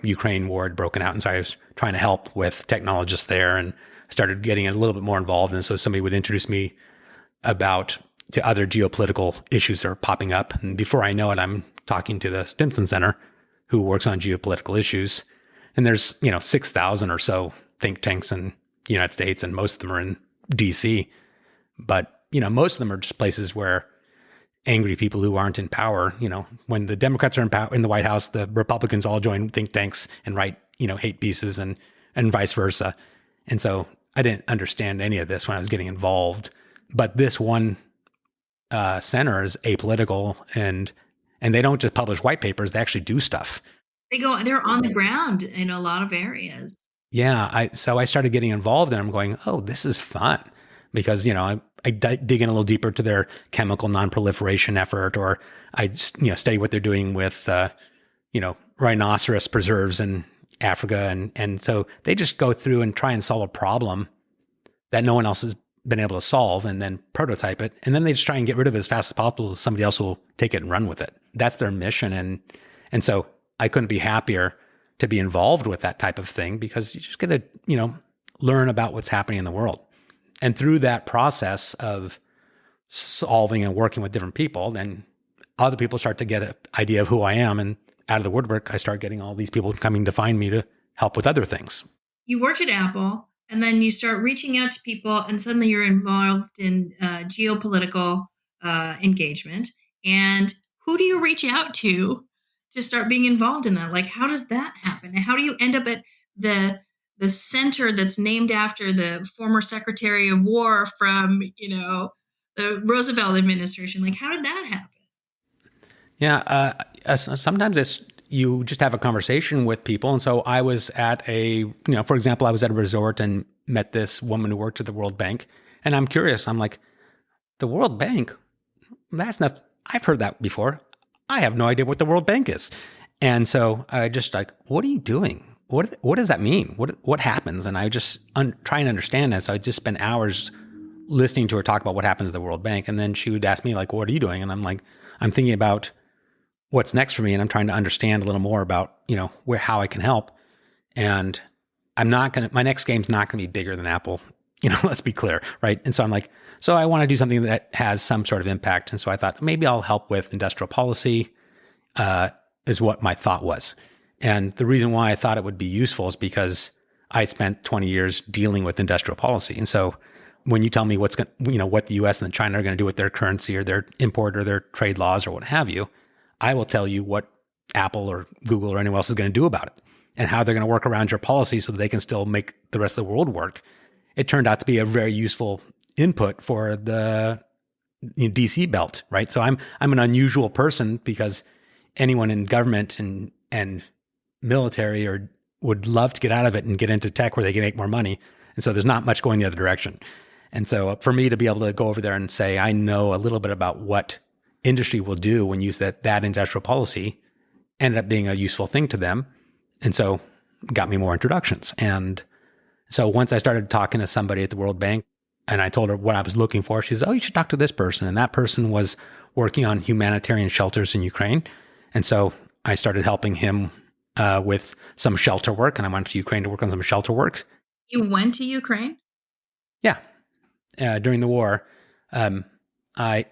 Ukraine war had broken out. And so I was trying to help with Technologist there, and started getting a little bit more involved. And so somebody would introduce me to other geopolitical issues that are popping up. And before I know it, I'm talking to the Stimson Center, who works on geopolitical issues. And there's, 6,000 or so think tanks in the United States, and most of them are in DC. But, most of them are just places where angry people who aren't in power, when the Democrats are in power in the White House, the Republicans all join think tanks and write, hate pieces, and vice versa. And so I didn't understand any of this when I was getting involved. But this one center is apolitical, and they don't just publish white papers; they actually do stuff. They're on the ground in a lot of areas. Yeah, so I started getting involved, and I'm going, oh, this is fun, because I dig in a little deeper to their chemical non-proliferation effort, or I study what they're doing with rhinoceros preserves in Africa, and so they just go through and try and solve a problem that no one else has been able to solve, and then prototype it, and then they just try and get rid of it as fast as possible so somebody else will take it and run with it. That's their mission, and so I couldn't be happier to be involved with that type of thing, because you just get to learn about what's happening in the world. And through that process of solving and working with different people, then other people start to get an idea of who I am, and out of the woodwork, I start getting all these people coming to find me to help with other things. You worked at Apple, and then you start reaching out to people, and suddenly you're involved in geopolitical engagement. And who do you reach out to start being involved in that? Like, how does that happen? And how do you end up at the center that's named after the former Secretary of War from, the Roosevelt administration? Like, how did that happen? Yeah, sometimes you just have a conversation with people. And so I was at for example, I was at a resort and met this woman who worked at the World Bank. And I'm curious. I'm like, the World Bank? That's not, I've heard that before. I have no idea what the World Bank is. And so I just like, what are you doing? What does that mean? What happens? And I just try and understand that. So I just spent hours listening to her talk about what happens at the World Bank. And then she would ask me, like, what are you doing? And I'm like, I'm thinking about what's next for me. And I'm trying to understand a little more about, how I can help. And my next game's not going to be bigger than Apple. Let's be clear. Right. And so I'm like, so I want to do something that has some sort of impact. And so I thought maybe I'll help with industrial policy, is what my thought was. And the reason why I thought it would be useful is because I spent 20 years dealing with industrial policy. And so when you tell me what the US and China are going to do with their currency or their import or their trade laws or what have you, I will tell you what Apple or Google or anyone else is going to do about it, and how they're going to work around your policy so that they can still make the rest of the world work. It turned out to be a very useful input for the DC belt, right? So I'm an unusual person, because anyone in government and military would love to get out of it and get into tech where they can make more money. And so there's not much going the other direction. And so for me to be able to go over there and say, I know a little bit about what industry will do when used that industrial policy, ended up being a useful thing to them. And so got me more introductions. And So once I started talking to somebody at the World Bank and I told her what I was looking for, she said, oh, you should talk to this person. And that person was working on humanitarian shelters in Ukraine. And so I started helping him with some shelter work. And I went to Ukraine to work on some shelter work. You went to Ukraine? Yeah. During the war, I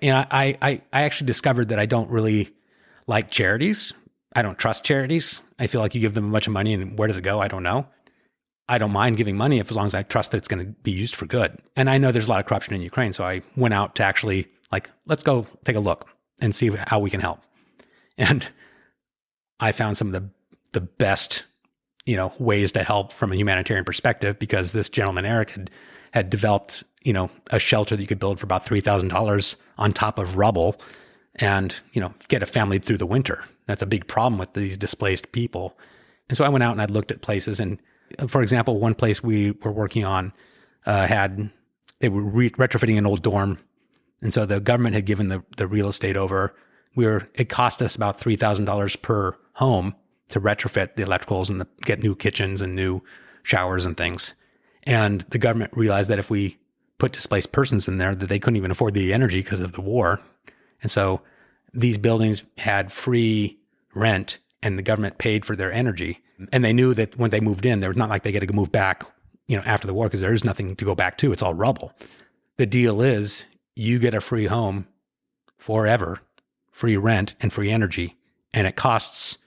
actually discovered that I don't really like charities. I don't trust charities. I feel like you give them a bunch of money and where does it go? I don't know. I don't mind giving money as long as I trust that it's going to be used for good. And I know there's a lot of corruption in Ukraine. So I went out to actually let's go take a look and see how we can help. And I found some of the best, ways to help from a humanitarian perspective, because this gentleman, Eric, had developed, a shelter that you could build for about $3,000 on top of rubble and, get a family through the winter. That's a big problem with these displaced people. And so I went out and I looked at places. And for example, one place we were working on they were retrofitting an old dorm. And so the government had given the real estate over. It cost us about $3,000 per home to retrofit the electricals and get new kitchens and new showers and things. And the government realized that if we put displaced persons in there, that they couldn't even afford the energy because of the war. And so these buildings had free rent and the government paid for their energy. And they knew that when they moved in, there was not like they get to move back, after the war, because there is nothing to go back to. It's all rubble. The deal is you get a free home forever, free rent and free energy. And it costs,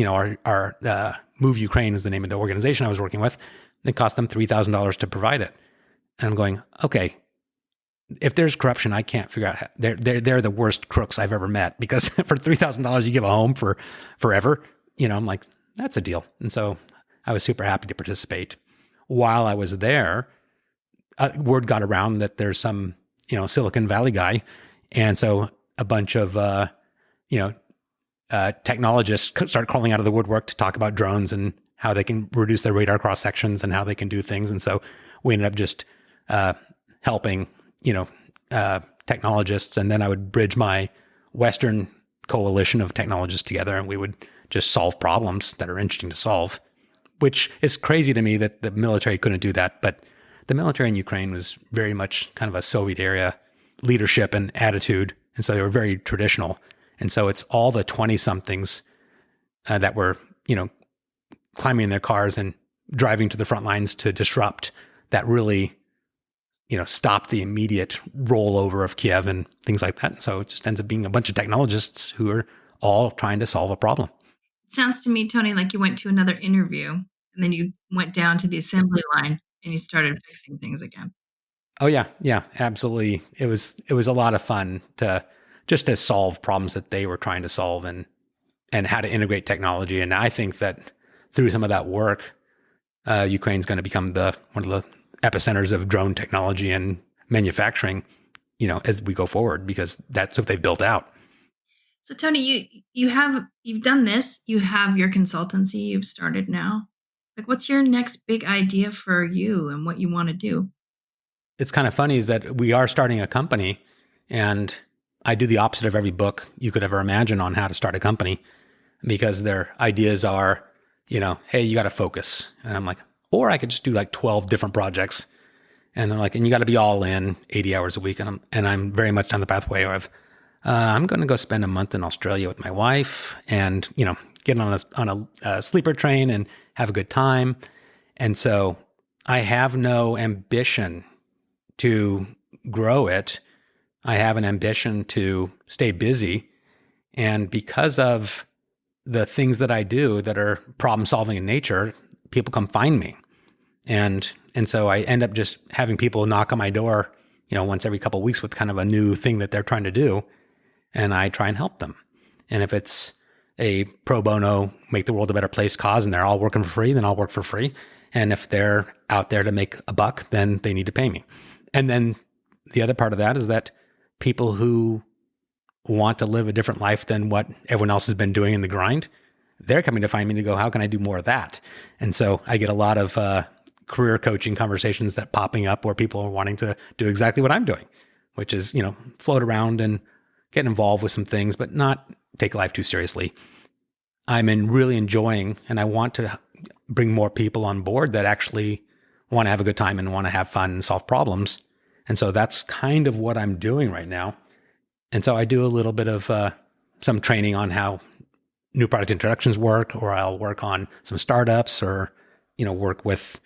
our Move Ukraine is the name of the organization I was working with. It cost them $3,000 to provide it. And I'm going, okay, if there's corruption, I can't figure out how. They're the worst crooks I've ever met, because for $3,000 you give a home for forever. I'm like, that's a deal. And so I was super happy to participate. While I was there, word got around that there's some, Silicon Valley guy. And so a bunch of, technologists started crawling out of the woodwork to talk about drones and how they can reduce their radar cross sections and how they can do things. And so we ended up just helping, technologists. And then I would bridge my Western coalition of technologists together, and we would just solve problems that are interesting to solve, which is crazy to me that the military couldn't do that. But the military in Ukraine was very much kind of a Soviet era leadership and attitude. And so they were very traditional. And so it's all the 20-somethings that were, climbing in their cars and driving to the front lines to disrupt that really, stopped the immediate rollover of Kiev and things like that. So it just ends up being a bunch of technologists who are all trying to solve a problem. It sounds to me, Tony, like you went to another interview and then you went down to the assembly line and you started fixing things again. Oh yeah, absolutely. It was a lot of fun to solve problems that they were trying to solve and how to integrate technology. And I think that through some of that work, Ukraine's going to become one of the epicenters of drone technology and manufacturing, as we go forward, because that's what they've built out. So Tony, you've done this, you have your consultancy you've started now. Like, what's your next big idea for you and what you want to do? It's kind of funny is that we are starting a company, and I do the opposite of every book you could ever imagine on how to start a company, because their ideas are, hey, you got to focus. And I'm like, or I could just do like 12 different projects. And they're like, and you got to be all in 80 hours a week. And I'm very much on the pathway of, I'm going to go spend a month in Australia with my wife and, get on a sleeper train and have a good time. And so I have no ambition to grow it. I have an ambition to stay busy. And because of the things that I do that are problem solving in nature, people come find me. And so I end up just having people knock on my door, once every couple of weeks with kind of a new thing that they're trying to do. And I try and help them. And if it's a pro bono, make the world a better place cause, and they're all working for free, then I'll work for free. And if they're out there to make a buck, then they need to pay me. And then the other part of that is that people who want to live a different life than what everyone else has been doing in the grind, they're coming to find me to go, how can I do more of that? And so I get a lot of career coaching conversations that popping up where people are wanting to do exactly what I'm doing, which is, float around and get involved with some things, but not take life too seriously. I'm really enjoying, and I want to bring more people on board that actually want to have a good time and want to have fun and solve problems. And so that's kind of what I'm doing right now. And so I do a little bit of some training on how new product introductions work, or I'll work on some startups, or, work with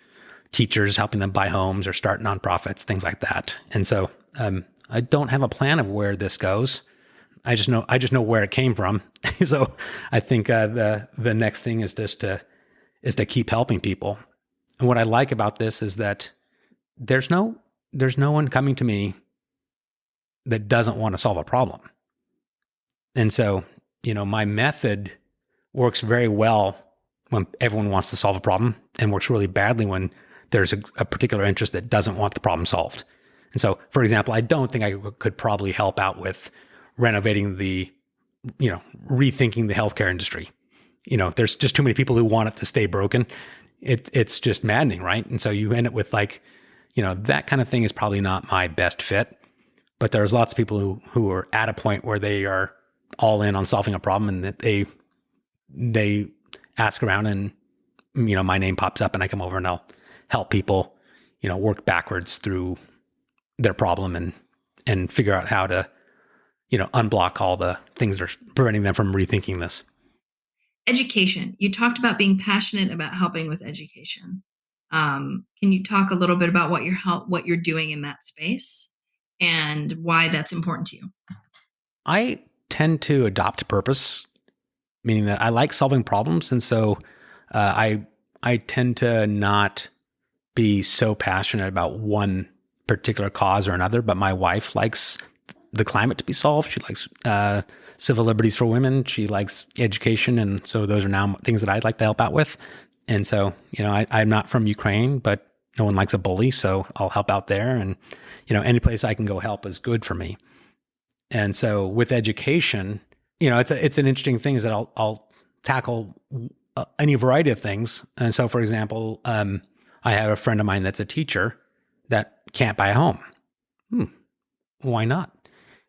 teachers, helping them buy homes or start nonprofits, things like that. And so I don't have a plan of where this goes. I just know where it came from. So I think the next thing is just to keep helping people. And what I like about this is that there's no one coming to me that doesn't want to solve a problem. And so, my method works very well when everyone wants to solve a problem, and works really badly when there's a particular interest that doesn't want the problem solved. And so, for example, I don't think I could probably help out with renovating rethinking the healthcare industry. There's just too many people who want it to stay broken. It's just maddening, right? And so you end up with that kind of thing is probably not my best fit. But there's lots of people who are at a point where they are all in on solving a problem, and that they ask around, and my name pops up, and I come over and I'll help people work backwards through their problem and figure out how to unblock all the things that are preventing them from rethinking this. Education. You talked about being passionate about helping with education. Can you talk a little bit about what you're doing in that space and why that's important to you? I tend to adopt purpose, meaning that I like solving problems. And so I tend to not be so passionate about one particular cause or another, but my wife likes the climate to be solved. She likes civil liberties for women. She likes education. And so those are now things that I'd like to help out with. And so, I'm not from Ukraine, but no one likes a bully. So I'll help out there. And, any place I can go help is good for me. And so with education, it's an interesting thing is that I'll tackle any variety of things. And so, for example, I have a friend of mine that's a teacher that can't buy a home. Why not?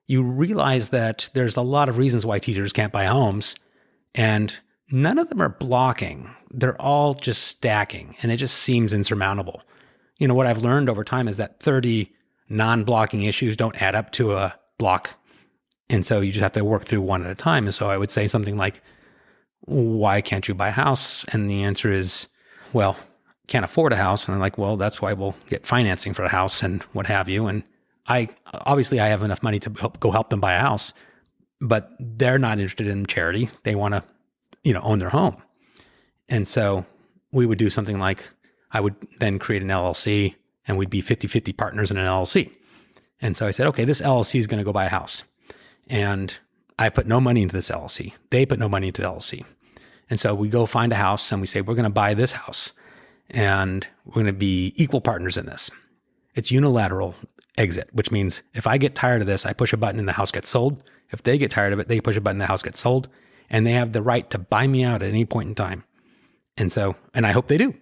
You realize that there's a lot of reasons why teachers can't buy homes, and none of them are blocking. They're all just stacking, and it just seems insurmountable. What I've learned over time is that 30 non-blocking issues don't add up to a block. And so you just have to work through one at a time. And so I would say something like, why can't you buy a house? And the answer is, well, can't afford a house. And I'm like, well, that's why we'll get financing for a house and what have you. And I have enough money to go help them buy a house, but they're not interested in charity. They want to, own their home. And so we would do something like, I would then create an LLC, and we'd be 50-50 partners in an LLC. And so I said, okay, this LLC is going to go buy a house. And I put no money into this LLC. They put no money into the LLC. And so we go find a house and we say, we're going to buy this house, and we're going to be equal partners in this. It's unilateral exit, which means if I get tired of this, I push a button and the house gets sold. If they get tired of it, they push a button, the house gets sold, and they have the right to buy me out at any point in time. And I hope they do.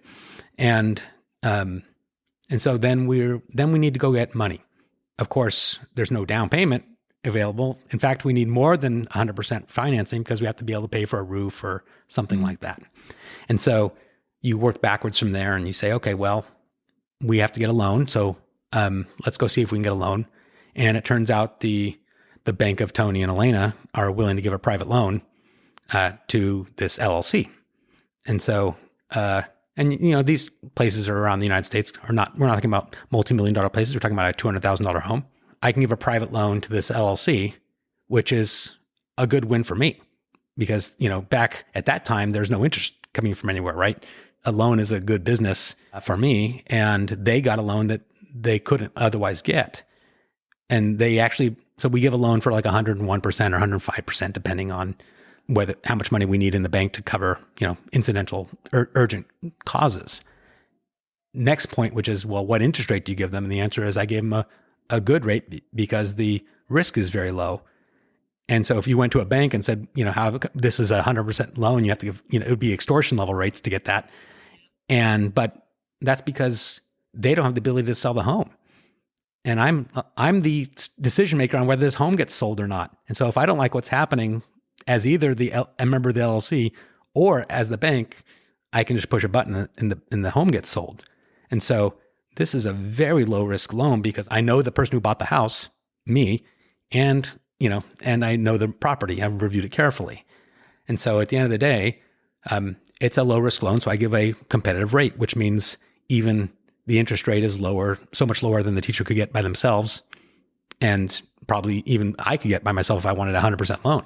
And so then we need to go get money. Of course, there's no down payment available. In fact, we need more than 100% financing because we have to be able to pay for a roof or something like that. And so you work backwards from there and you say, okay, well, we have to get a loan. So let's go see if we can get a loan. And it turns out the bank of Tony and Elena are willing to give a private loan to this LLC. And so, these places are around the United States we're not talking about multi-million-dollar places. We're talking about a $200,000 home. I can give a private loan to this LLC, which is a good win for me because, back at that time, there's no interest coming from anywhere, right? A loan is a good business for me, and they got a loan that they couldn't otherwise get. And so we give a loan for like 101% or 105%, depending on how much money we need in the bank to cover, incidental urgent causes. Next point, which is, well, what interest rate do you give them? And the answer is I gave them a good rate because the risk is very low. And so if you went to a bank and said, how this is a 100% loan, you have to give, it would be extortion level rates to get that. But that's because they don't have the ability to sell the home. And I'm the decision maker on whether this home gets sold or not. And so if I don't like what's happening as either a member of the LLC or as the bank, I can just push a button and the home gets sold. And so this is a very low risk loan because I know the person who bought the house, me, and I know the property. I've reviewed it carefully. And so at the end of the day, it's a low risk loan. So I give a competitive rate, which means even the interest rate is lower, so much lower than the teacher could get by themselves. And probably even I could get by myself if I wanted a 100% loan.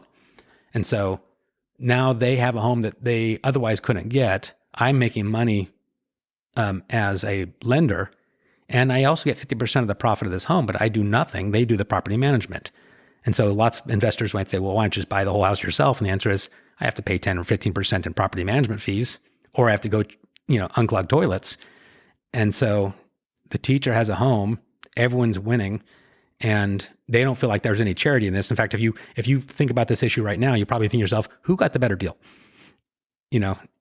And so now they have a home that they otherwise couldn't get. I'm making money as a lender. And I also get 50% of the profit of this home, but I do nothing. They do the property management. And so lots of investors might say, well, why don't you just buy the whole house yourself? And the answer is, I have to pay 10 or 15% in property management fees, or I have to go, unclog toilets. And so the teacher has a home, everyone's winning, and they don't feel like there's any charity in this. In fact, if you think about this issue right now, you probably think to yourself, who got the better deal?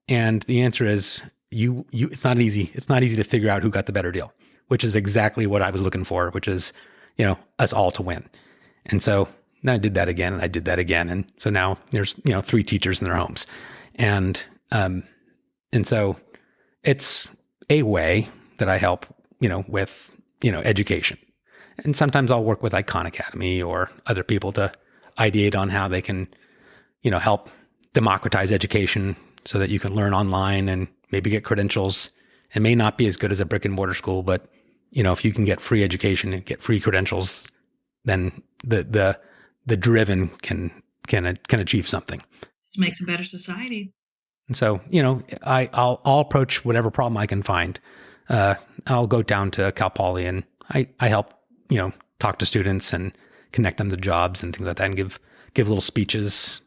And the answer is it's not easy. It's not easy to figure out who got the better deal, which is exactly what I was looking for, which is, us all to win. And so then I did that again, and I did that again. And so now there's, 3 teachers in their homes. And so it's a way that I help, with, education. And sometimes I'll work with Icon Academy or other people to ideate on how they can, help democratize education so that you can learn online and maybe get credentials. It may not be as good as a brick and mortar school, but, if you can get free education and get free credentials, then the driven can achieve something. Just makes a better society. And so, I'll approach whatever problem I can find. I'll go down to Cal Poly and I help, talk to students and connect them to jobs and things like that, and give little speeches,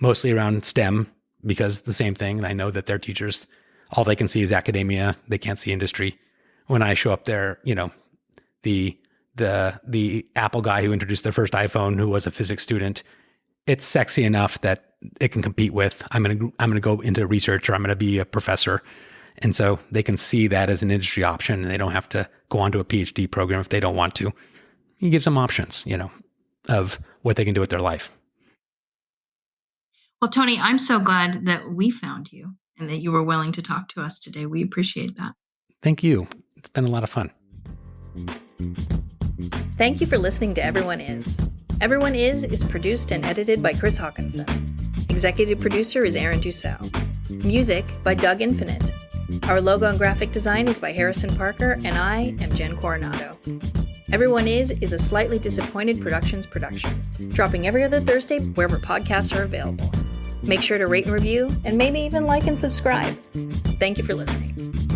mostly around STEM, because the same thing. I know that their teachers, all they can see is academia. They can't see industry. When I show up there, the Apple guy who introduced their first iPhone, who was a physics student, it's sexy enough that it can compete with, I'm going to go into research, or I'm going to be a professor. And so they can see that as an industry option, and they don't have to go on to a PhD program if they don't want to. You give them options, of what they can do with their life. Well, Tony, I'm so glad that we found you and that you were willing to talk to us today. We appreciate that. Thank you. It's been a lot of fun. Thank you for listening to Everyone Is. Everyone Is produced and edited by Chris Hawkinson. Executive producer is Aaron Dussault. Music by Doug Infinite. Our logo and graphic design is by Harrison Parker, and I am Jen Coronado. Everyone Is a Slightly Disappointed Productions production, dropping every other Thursday wherever podcasts are available. Make sure to rate and review, and maybe even like and subscribe. Thank you for listening.